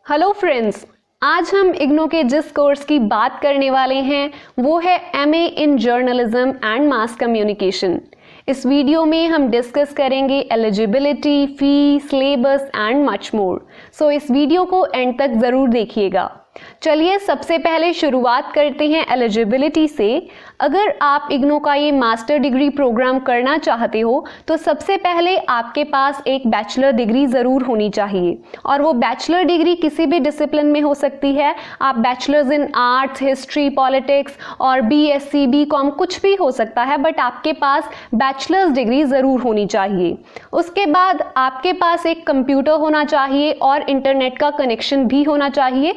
Hello friends, आज हम इग्नो के जिस कोर्स की बात करने वाले हैं वो है MA in journalism and mass communication. इस वीडियो में हम डिस्कस करेंगे eligibility, fee, syllabus and much more. So इस वीडियो को एंड तक ज़रूर देखिएगा। चलिए सबसे पहले शुरुआत करते हैं एलिजिबिलिटी से। अगर आप इग्नो का ये मास्टर डिग्री प्रोग्राम करना चाहते हो तो सबसे पहले आपके पास एक बैचलर डिग्री ज़रूर होनी चाहिए, और वो बैचलर डिग्री किसी भी डिसिप्लिन में हो सकती है। आप bachelors in arts, history, politics और बीएससी, बीकॉम कुछ भी हो सकता है, बट आपके पास बैचलर्स डिग्री ज़रूर होनी चाहिए। उसके बाद आपके पास एक कंप्यूटर होना चाहिए और इंटरनेट का कनेक्शन भी होना चाहिए,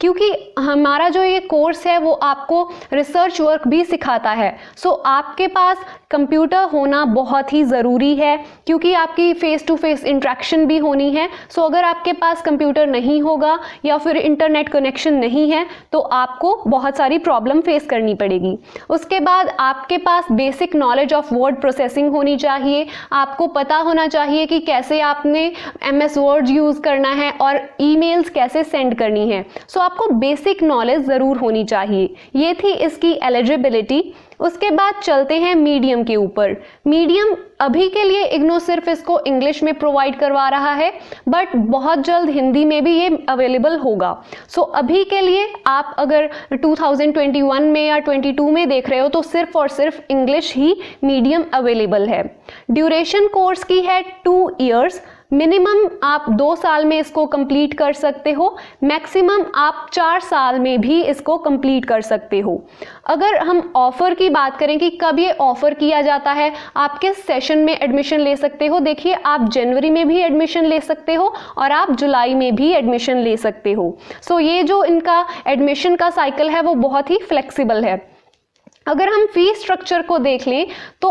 क्योंकि हमारा जो ये कोर्स है वो आपको रिसर्च वर्क भी सिखाता है। सो आपके पास कंप्यूटर होना बहुत ही ज़रूरी है, क्योंकि आपकी फेस टू फेस इंटरेक्शन भी होनी है। सो अगर आपके पास कंप्यूटर नहीं होगा या फिर इंटरनेट कनेक्शन नहीं है तो आपको बहुत सारी प्रॉब्लम फेस करनी पड़ेगी। उसके बाद आपके पास basic knowledge of word processing होनी चाहिए। आपको पता होना चाहिए कि कैसे आपने MS वर्ड यूज़ करना है और ईमेल्स कैसे सेंड करनी है। सो आपको बेसिक नॉलेज ज़रूर होनी चाहिए। ये थी इसकी एलिजिबिलिटी। उसके बाद चलते हैं मीडियम के ऊपर। मीडियम अभी के लिए इग्नो सिर्फ इसको इंग्लिश में प्रोवाइड करवा रहा है, बट बहुत जल्द हिंदी में भी ये अवेलेबल होगा। सो अभी के लिए आप अगर 2021 में या 22 में देख रहे हो तो सिर्फ और सिर्फ इंग्लिश ही मीडियम अवेलेबल है। ड्यूरेशन कोर्स की है 2 इयर्स। मिनिमम आप 2 साल में इसको कंप्लीट कर सकते हो, मैक्सिमम आप 4 साल में भी इसको कंप्लीट कर सकते हो। अगर हम ऑफर की बात करें कि कब ये ऑफर किया जाता है, आप किस सेशन में एडमिशन ले सकते हो, देखिए आप जनवरी में भी एडमिशन ले सकते हो और आप जुलाई में भी एडमिशन ले सकते हो। सो ये जो इनका एडमिशन का साइकिल है वो बहुत ही फ्लेक्सिबल है। अगर हम फी स्ट्रक्चर को देख लें तो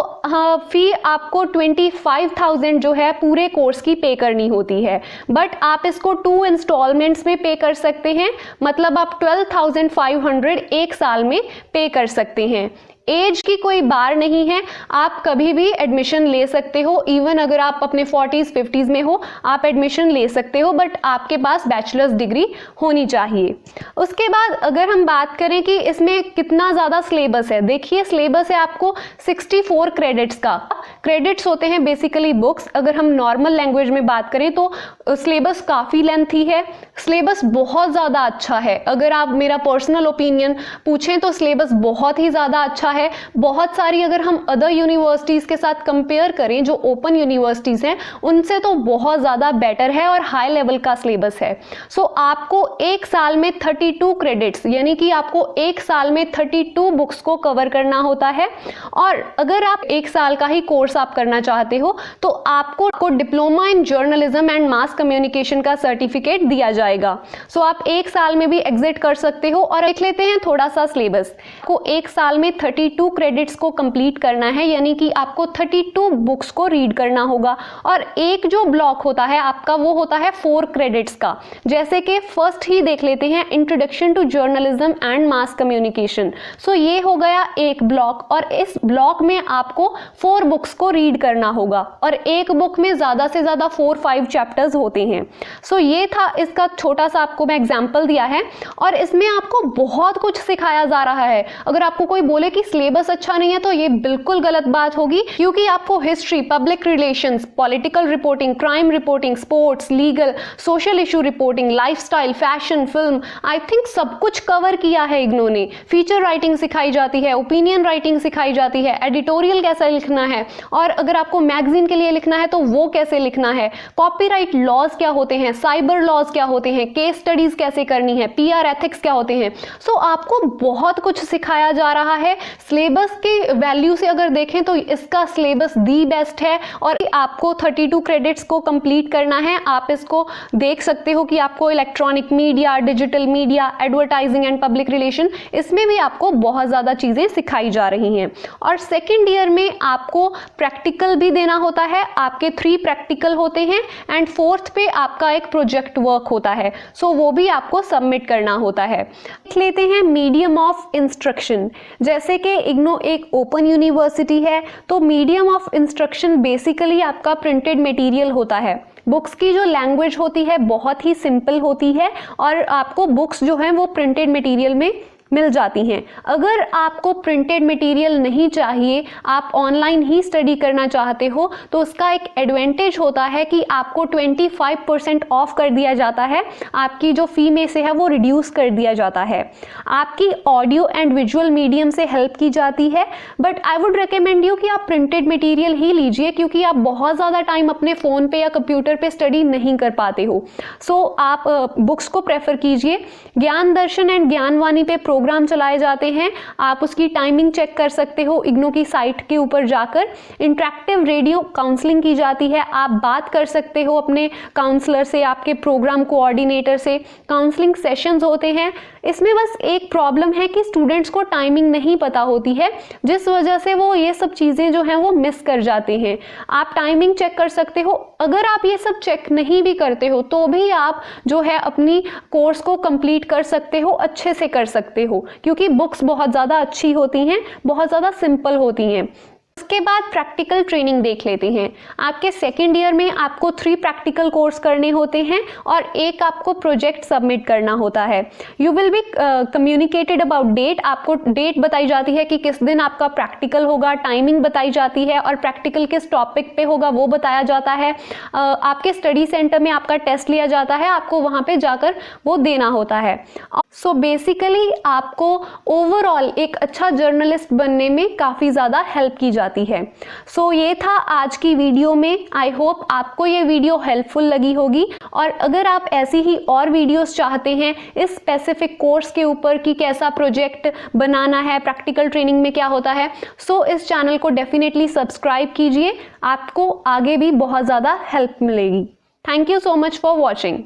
फी आपको 25,000 जो है पूरे कोर्स की पे करनी होती है, बट आप इसको 2 इंस्टॉलमेंट्स में पे कर सकते हैं। मतलब आप 12,500 एक साल में पे कर सकते हैं। एज की कोई बार नहीं है, आप कभी भी एडमिशन ले सकते हो। इवन अगर आप अपने 40s 50s में हो आप एडमिशन ले सकते हो, बट आपके पास बैचलर्स डिग्री होनी चाहिए। उसके बाद अगर हम बात करें कि इसमें कितना ज़्यादा सिलेबस है, देखिए सिलेबस है आपको 64 क्रेडिट्स का। क्रेडिट्स होते हैं बेसिकली बुक्स। अगर हम नॉर्मल लैंग्वेज में बात करें तो सिलेबस काफ़ी लेंथी है। सिलेबस बहुत ज़्यादा अच्छा है। अगर आप मेरा पर्सनल ओपिनियन पूछें तो सिलेबस बहुत ही ज़्यादा अच्छा है। बहुत सारी अगर हम अदर यूनिवर्सिटीज़ के साथ कंपेयर करें जो ओपन यूनिवर्सिटीज़ हैं उनसे तो बहुत ज़्यादा बेटर है और हाई लेवल का सिलेबस है। सो आपको एक साल में 32 क्रेडिट्स, यानी कि आपको एक साल में 32 बुक्स को कवर करना होता है। और अगर आप एक साल का ही कोर्स आप करना चाहते हो तो आपको diploma in journalism and mass communication का सर्टिफिकेट दिया जाएगा। सो आप एक साल में भी एग्जिट कर सकते हो। और देख लेते हैं थोड़ा सा सिलेबस को। एक साल में 32 क्रेडिट्स को कंप्लीट करना है, यानी कि आपको 32 बुक्स को रीड करना होगा। और एक जो ब्लॉक होता है आपका वो होता है 4 क्रेडिट्स का। जैसे कि फर्स्ट ही देख लेते हैं, introduction to journalism and mass communication. So ये हो गया एक ब्लॉक, और इस ब्लॉक में आपको 4 बुक्स को रीड करना होगा, और एक बुक में ज़्यादा से ज़्यादा 4-5 चैप्टर्स होते हैं। सो ये था इसका छोटा सा आपको मैं एग्जाम्पल दिया है, और इसमें आपको बहुत कुछ सिखाया जा रहा है। अगर आपको कोई बोले कि सिलेबस अच्छा नहीं है तो ये बिल्कुल गलत बात होगी, क्योंकि आपको history, public relations, political reporting, crime reporting, sports, legal, social issue reporting, lifestyle, fashion, film, I think सब कुछ कवर किया है इग्नो ने। फीचर राइटिंग सिखाई जाती है, ओपिनियन राइटिंग सिखाई जाती है, एडिटोरियल कैसे लिखना है, और अगर आपको मैगजीन के लिए लिखना है तो वो कैसे लिखना है, कॉपीराइट लॉज क्या होते हैं, साइबर लॉज क्या होते हैं, केस स्टडीज कैसे करनी है, PR एथिक्स क्या होते हैं। सो आपको बहुत कुछ सिखाया जा रहा है। सिलेबस के वैल्यू से अगर देखें तो इसका सिलेबस दी बेस्ट है, और आपको 32 क्रेडिट्स को कंप्लीट करना है। आप इसको देख सकते हो कि आपको electronic media, digital media, advertising and public relation, इसमें भी आपको बहुत ज़्यादा चीज़ें सिखाई जा रही हैं। और सेकेंड ईयर में आपको प्रैक्टिकल भी देना होता है। आपके 3 प्रैक्टिकल होते हैं, एंड 4th पे आपका एक प्रोजेक्ट वर्क होता है। सो वो भी आपको सबमिट करना होता है। देख लेते हैं मीडियम ऑफ इंस्ट्रक्शन। जैसे कि इग्नो एक ओपन यूनिवर्सिटी है तो मीडियम ऑफ इंस्ट्रक्शन बेसिकली आपका प्रिंटेड मटेरियल होता है। बुक्स की जो लैंग्वेज होती है बहुत ही सिंपल होती है और आपको बुक्स जो हैं वो प्रिंटेड मटेरियल में मिल जाती हैं। अगर आपको प्रिंटेड मटेरियल नहीं चाहिए, आप ऑनलाइन ही स्टडी करना चाहते हो, तो उसका एक एडवांटेज होता है कि आपको 25% ऑफ कर दिया जाता है, आपकी जो फी में से है वो रिड्यूस कर दिया जाता है। आपकी ऑडियो एंड विजुअल मीडियम से हेल्प की जाती है, but I would recommend you कि आप प्रिंटेड मटेरियल ही लीजिए, क्योंकि आप बहुत ज़्यादा टाइम अपने फ़ोन पे या कंप्यूटर पे स्टडी नहीं कर पाते हो। सो आप बुक्स को प्रेफर कीजिए। ज्ञान दर्शन एंड ज्ञानवाणी पे प्रोग्राम चलाए जाते हैं, आप उसकी टाइमिंग चेक कर सकते हो इग्नू की साइट के ऊपर जाकर। इंटरेक्टिव रेडियो काउंसलिंग की जाती है, आप बात कर सकते हो अपने काउंसलर से, आपके प्रोग्राम कोऑर्डिनेटर से। काउंसलिंग सेशंस होते हैं। इसमें बस एक प्रॉब्लम है कि स्टूडेंट्स को टाइमिंग नहीं पता होती है, जिस वजह से वो ये सब चीज़ें जो हैं वो मिस कर जाते हैं। आप टाइमिंग चेक कर सकते हो। अगर आप ये सब चेक नहीं भी करते हो तो भी आप जो है अपनी कोर्स को कंप्लीट कर सकते हो, अच्छे से कर सकते हो, क्योंकि बुक्स बहुत ज़्यादा अच्छी होती हैं, बहुत ज़्यादा सिंपल होती हैं। उसके बाद प्रैक्टिकल ट्रेनिंग देख लेते हैं। आपके सेकेंड ईयर में आपको 3 प्रैक्टिकल कोर्स करने होते हैं और एक आपको प्रोजेक्ट सबमिट करना होता है। You will be communicated about date, आपको डेट बताई जाती है कि किस दिन आपका प्रैक्टिकल होगा, टाइमिंग बताई जाती है और प्रैक्टिकल किस टॉपिक पे होगा वो बताया जाता है। आपके स्टडी सेंटर में आपका टेस्ट लिया जाता है, आपको वहाँ पे जाकर वो देना होता है। सो बेसिकली आपको ओवरऑल एक अच्छा जर्नलिस्ट बनने में काफ़ी ज़्यादा हेल्प की जाती है। सो ये था आज की वीडियो में। आई होप आपको ये वीडियो हेल्पफुल लगी होगी, और अगर आप ऐसी ही और वीडियोस चाहते हैं इस स्पेसिफिक कोर्स के ऊपर कि कैसा प्रोजेक्ट बनाना है, प्रैक्टिकल ट्रेनिंग में क्या होता है, सो इस चैनल को डेफिनेटली सब्सक्राइब कीजिए। आपको आगे भी बहुत ज़्यादा हेल्प मिलेगी। Thank you so much for watching.